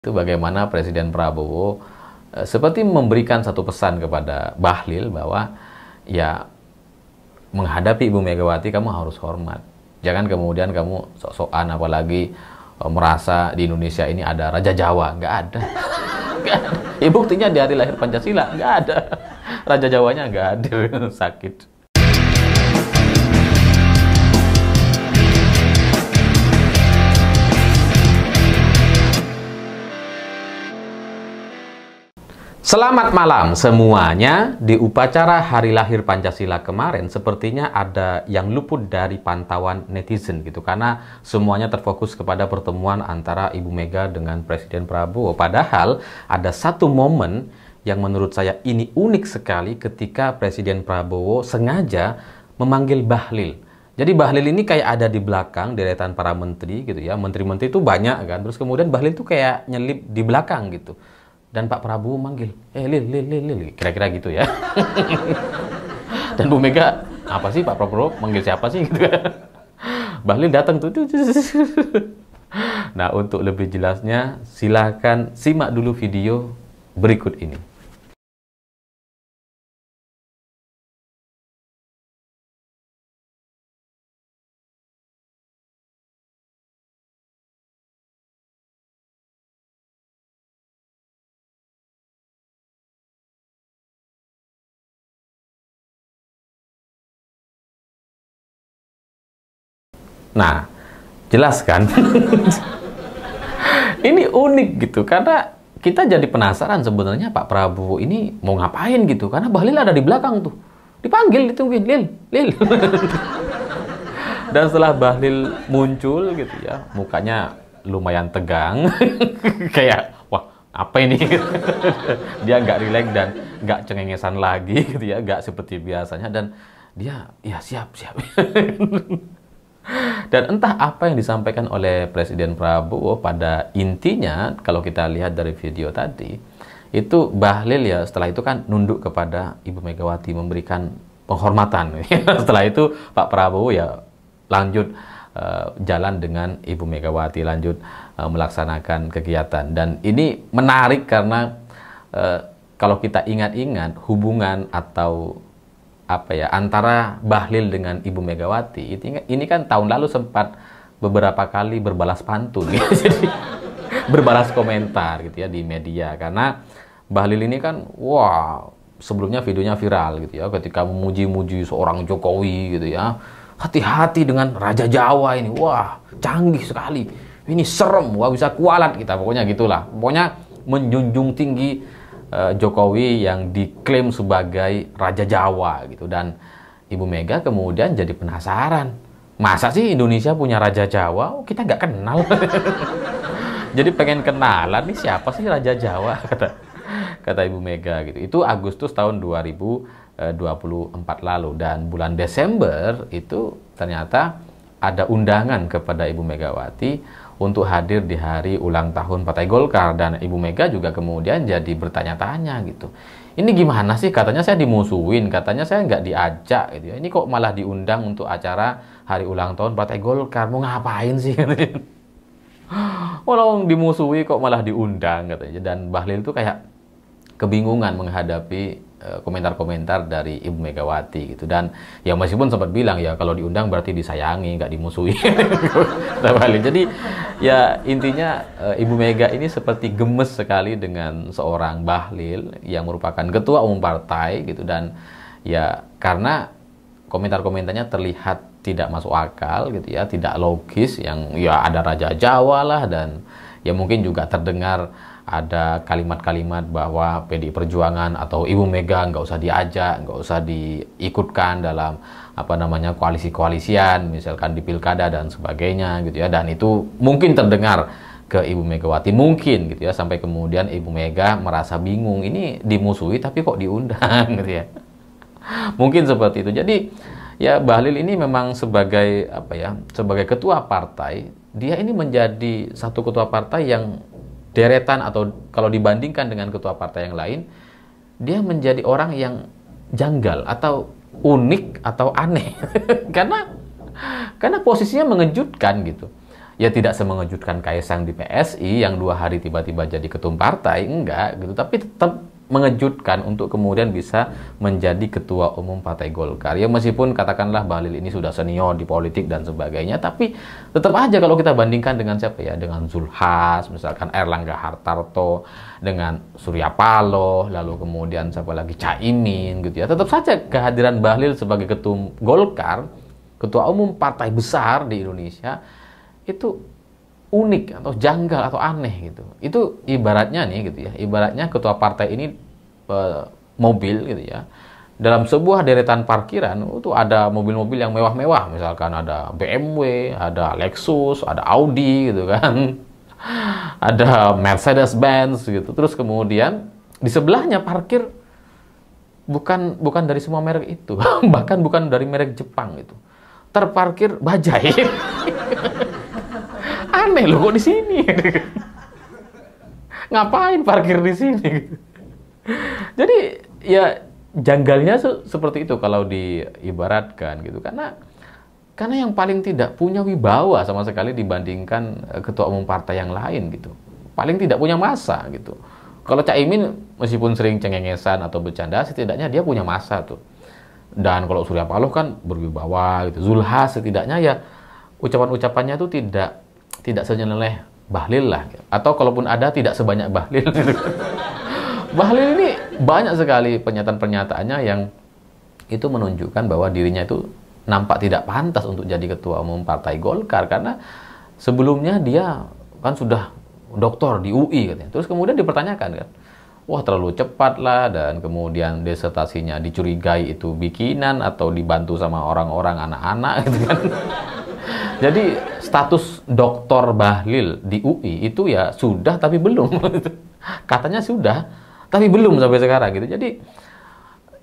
Itu bagaimana Presiden Prabowo seperti memberikan satu pesan kepada Bahlil bahwa ya menghadapi Ibu Megawati kamu harus hormat. Jangan kemudian kamu sok-sokan apalagi merasa di Indonesia ini ada Raja Jawa. Nggak ada. Nggak ada. Ya, buktinya di hari lahir Pancasila nggak ada. Raja Jawanya nggak ada. Sakit. Selamat malam semuanya. Di upacara hari lahir Pancasila kemarin sepertinya ada yang luput dari pantauan netizen gitu, karena semuanya terfokus kepada pertemuan antara Ibu Mega dengan Presiden Prabowo. Padahal ada satu momen yang menurut saya ini unik sekali ketika Presiden Prabowo sengaja memanggil Bahlil. Jadi Bahlil ini kayak ada di belakang deretan para menteri gitu ya. Menteri-menteri itu banyak kan. Terus kemudian Bahlil tuh kayak nyelip di belakang gitu. Dan Pak Prabowo manggil, Lil, kira-kira gitu ya. Dan Bu Mega, apa sih Pak Prabowo manggil siapa sih gitu kan. Bahlil datang tuh. Nah, untuk lebih jelasnya silakan simak dulu video berikut ini. Nah, jelas kan? Ini unik gitu, karena kita jadi penasaran sebenarnya Pak Prabowo ini mau ngapain gitu, karena Bahlil ada di belakang tuh. Dipanggil, ditungguin, Lil. Dan setelah Bahlil muncul gitu ya, mukanya lumayan tegang. Kayak, wah apa ini? Dia nggak rileks dan nggak cengengesan lagi gitu ya, nggak seperti biasanya. Dan dia, ya siap. Dan entah apa yang disampaikan oleh Presiden Prabowo, pada intinya kalau kita lihat dari video tadi, itu Bahlil ya setelah itu kan nunduk kepada Ibu Megawati, memberikan penghormatan. Setelah itu Pak Prabowo ya lanjut jalan dengan Ibu Megawati, lanjut melaksanakan kegiatan. Dan ini menarik karena kalau kita ingat-ingat hubungan atau antara Bahlil dengan Ibu Megawati ini kan tahun lalu sempat beberapa kali berbalas pantun gitu. Jadi berbalas komentar gitu ya di media, karena Bahlil ini kan sebelumnya videonya viral gitu ya ketika memuji-muji seorang Jokowi gitu ya. Hati-hati dengan Raja Jawa ini, canggih sekali, ini serem, bisa kualat kita, pokoknya gitulah. Pokoknya menjunjung tinggi Jokowi yang diklaim sebagai Raja Jawa gitu. Dan Ibu Mega kemudian jadi penasaran, masa sih Indonesia punya Raja Jawa? Kita nggak kenal. Jadi pengen kenalan nih, siapa sih Raja Jawa, kata Ibu Mega gitu. Itu Agustus tahun 2024 lalu. Dan bulan Desember itu ternyata ada undangan kepada Ibu Megawati untuk hadir di hari ulang tahun Partai Golkar. Dan Ibu Mega juga kemudian jadi bertanya-tanya gitu. Ini gimana sih, katanya saya dimusuhin, katanya saya nggak diajak gitu ya. Ini kok malah diundang untuk acara hari ulang tahun Partai Golkar, mau ngapain sih? Walau dimusuhi kok malah diundang katanya. Dan Bahlil tuh kayak kebingungan menghadapi komentar-komentar dari Ibu Megawati gitu. Dan ya meskipun sempat bilang ya kalau diundang berarti disayangi, nggak dimusuhi. Jadi ya intinya Ibu Mega ini seperti gemes sekali dengan seorang Bahlil yang merupakan ketua umum partai gitu. Dan ya karena komentar-komentarnya terlihat tidak masuk akal gitu ya, tidak logis, yang ya ada Raja Jawa lah, dan ya mungkin juga terdengar ada kalimat-kalimat bahwa PDI Perjuangan atau Ibu Mega nggak usah diajak, nggak usah diikutkan dalam koalisi-koalisian, misalkan di pilkada dan sebagainya gitu ya. Dan itu mungkin terdengar ke Ibu Megawati, mungkin gitu ya, sampai kemudian Ibu Mega merasa bingung, ini dimusuhi tapi kok diundang gitu ya. Mungkin seperti itu. Jadi ya Bahlil ini memang sebagai sebagai ketua partai, dia ini menjadi satu ketua partai yang deretan, atau kalau dibandingkan dengan ketua partai yang lain, dia menjadi orang yang janggal atau unik atau aneh. karena posisinya mengejutkan gitu. Ya tidak semengejutkan Kaisang di PSI yang 2 hari tiba-tiba jadi ketum partai, enggak gitu. Tapi tetap mengejutkan untuk kemudian bisa menjadi ketua umum Partai Golkar. Ya meskipun katakanlah Bahlil ini sudah senior di politik dan sebagainya, tapi tetap aja kalau kita bandingkan dengan siapa ya, dengan Zulhas, misalkan Erlangga Hartarto, dengan Surya Paloh, lalu kemudian siapa lagi, Caimin gitu ya. Tetap saja kehadiran Bahlil sebagai ketum Golkar, ketua umum partai besar di Indonesia, itu unik atau janggal atau aneh gitu. Itu ibaratnya nih gitu ya. Ibaratnya ketua partai ini mobil gitu ya. Dalam sebuah deretan parkiran itu ada mobil-mobil yang mewah-mewah, misalkan ada BMW, ada Lexus, ada Audi gitu kan. Ada Mercedes-Benz gitu. Terus kemudian di sebelahnya parkir bukan dari semua merek itu. Bahkan bukan dari merek Jepang itu. Terparkir Bajaj. Aneh loh kok di sini. Ngapain parkir di sini? Jadi ya janggalnya seperti itu kalau diibaratkan gitu, karena yang paling tidak punya wibawa sama sekali dibandingkan ketua umum partai yang lain gitu. Paling tidak punya masa gitu. Kalau Caimin meskipun sering cengengesan atau bercanda, setidaknya dia punya masa tuh. Dan kalau Surya Paloh kan berwibawa gitu. Zulhas setidaknya ya ucapan-ucapannya tuh tidak senyeleneh Bahlil lah, atau kalaupun ada tidak sebanyak Bahlil. Bahlil ini banyak sekali pernyataan-pernyataannya yang itu menunjukkan bahwa dirinya itu nampak tidak pantas untuk jadi ketua umum Partai Golkar, karena sebelumnya dia kan sudah doktor di UI katanya. Terus kemudian dipertanyakan kan, wah terlalu cepat lah, dan kemudian disertasinya dicurigai itu bikinan atau dibantu sama orang-orang anak-anak gitu kan. Jadi status Dr. Bahlil di UI itu ya sudah tapi belum. Katanya sudah tapi belum sampai sekarang gitu. Jadi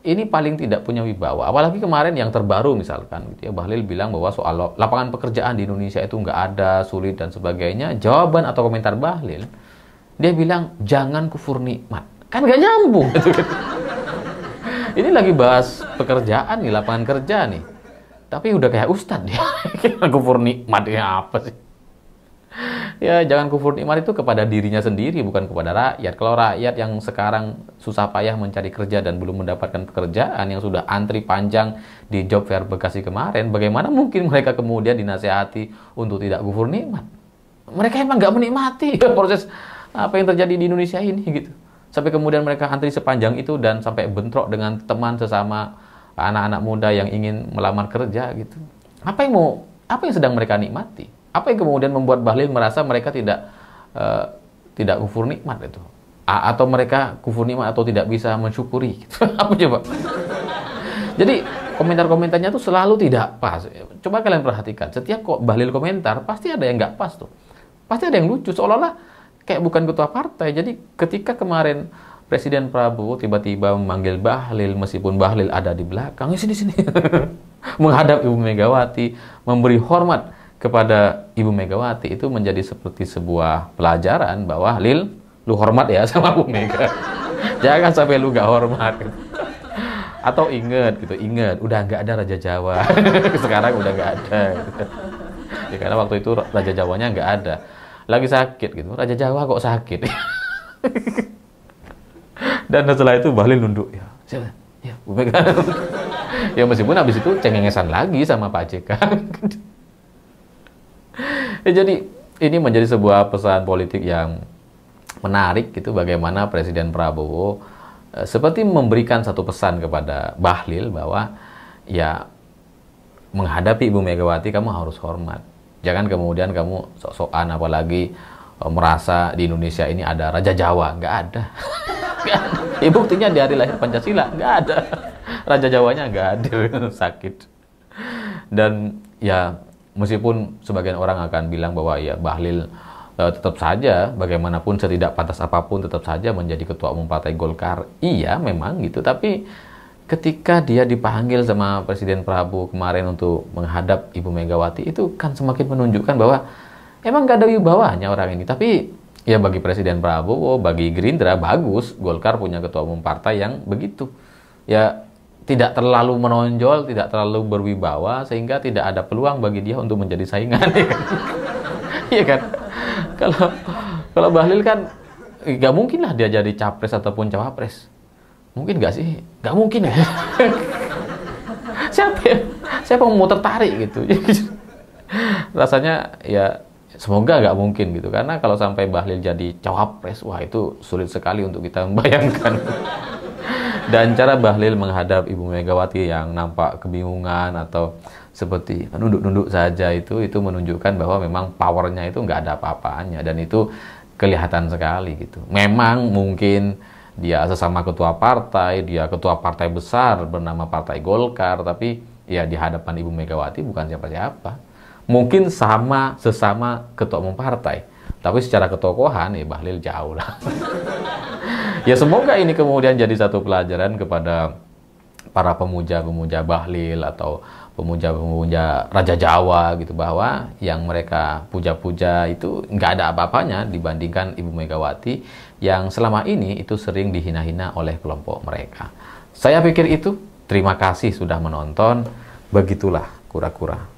ini paling tidak punya wibawa. Apalagi kemarin yang terbaru misalkan gitu ya, Bahlil bilang bahwa soal lapangan pekerjaan di Indonesia itu nggak ada, sulit dan sebagainya. Jawaban atau komentar Bahlil, dia bilang jangan kufur nikmat. Kan nggak nyambung gitu kan. Ini lagi bahas pekerjaan nih, lapangan kerja nih. Tapi udah kayak ustadz dia. Kufur nikmat ya apa sih? Ya jangan kufur nikmat itu kepada dirinya sendiri, bukan kepada rakyat. Kalau rakyat yang sekarang susah payah mencari kerja dan belum mendapatkan pekerjaan, yang sudah antri panjang di job fair Bekasi kemarin, bagaimana mungkin mereka kemudian dinasihati untuk tidak kufur nikmat? Mereka emang nggak menikmati proses apa yang terjadi di Indonesia ini gitu. Sampai kemudian mereka antri sepanjang itu dan sampai bentrok dengan teman sesama anak-anak muda yang ingin melamar kerja gitu. Apa yang sedang mereka nikmati? Apa yang kemudian membuat Bahlil merasa mereka tidak kufur nikmat itu? Atau mereka kufur nikmat atau tidak bisa mensyukuri gitu. Apa coba? Jadi komentar-komentarnya tuh selalu tidak pas. Coba kalian perhatikan, setiap kok Bahlil komentar pasti ada yang nggak pas tuh. Pasti ada yang lucu, seolah-olah kayak bukan ketua partai. Jadi ketika kemarin Presiden Prabowo tiba-tiba memanggil Bahlil, meskipun Bahlil ada di belakang, sini, menghadap Ibu Megawati, memberi hormat kepada Ibu Megawati, itu menjadi seperti sebuah pelajaran bahwa Lil, lu hormat ya sama Bu Mega. Jangan sampai lu gak hormat. Atau ingat, udah nggak ada Raja Jawa. Sekarang udah nggak ada. Gitu. Ya, karena waktu itu Raja Jawanya nggak ada. Lagi sakit gitu. Raja Jawa kok sakit. Dan setelah itu Bahlil nunduk, ya Bu Mega. Ya meskipun habis itu cengengesan lagi sama Pak JK. Ya, jadi ini menjadi sebuah pesan politik yang menarik gitu, bagaimana Presiden Prabowo seperti memberikan satu pesan kepada Bahlil bahwa ya menghadapi Ibu Megawati kamu harus hormat. Jangan kemudian kamu sok-sokan apalagi merasa di Indonesia ini ada Raja Jawa. Nggak ada. Ya, buktinya di hari lahir Pancasila nggak ada. Raja Jawanya nggak hadir, sakit. Dan ya meskipun sebagian orang akan bilang bahwa ya Bahlil tetap saja bagaimanapun setidak pantas apapun tetap saja menjadi ketua umum Partai Golkar. Iya memang gitu, tapi ketika dia dipanggil sama Presiden Prabowo kemarin untuk menghadap Ibu Megawati, itu kan semakin menunjukkan bahwa emang nggak ada wibawanya orang ini. Tapi ya bagi Presiden Prabowo, bagi Gerindra, bagus Golkar punya ketua umum partai yang begitu. Ya tidak terlalu menonjol, tidak terlalu berwibawa, sehingga tidak ada peluang bagi dia untuk menjadi saingan. Iya kan? Kalau kalau Bahlil kan nggak mungkin lah dia jadi capres ataupun cawapres. Mungkin nggak sih? Nggak mungkin ya. Siapa ya? Siapa yang mau tertarik gitu? Rasanya ya semoga nggak mungkin gitu. Karena kalau sampai Bahlil jadi cawapres, wah itu sulit sekali untuk kita membayangkan. Dan cara Bahlil menghadap Ibu Megawati yang nampak kebingungan atau seperti nunduk-nunduk saja itu menunjukkan bahwa memang powernya itu nggak ada apa-apanya, dan itu kelihatan sekali gitu. Memang mungkin dia sesama ketua partai, dia ketua partai besar bernama Partai Golkar, tapi ya di hadapan Ibu Megawati bukan siapa-siapa. Mungkin sesama ketua umum partai, tapi secara ketokohan ya Bahlil jauh lah. Ya semoga ini kemudian jadi satu pelajaran kepada para pemuja-pemuja Bahlil atau pemuja-pemuja Raja Jawa gitu, bahwa yang mereka puja-puja itu nggak ada apa-apanya dibandingkan Ibu Megawati yang selama ini itu sering dihina-hina oleh kelompok mereka. Saya pikir itu. Terima kasih sudah menonton. Begitulah kura-kura.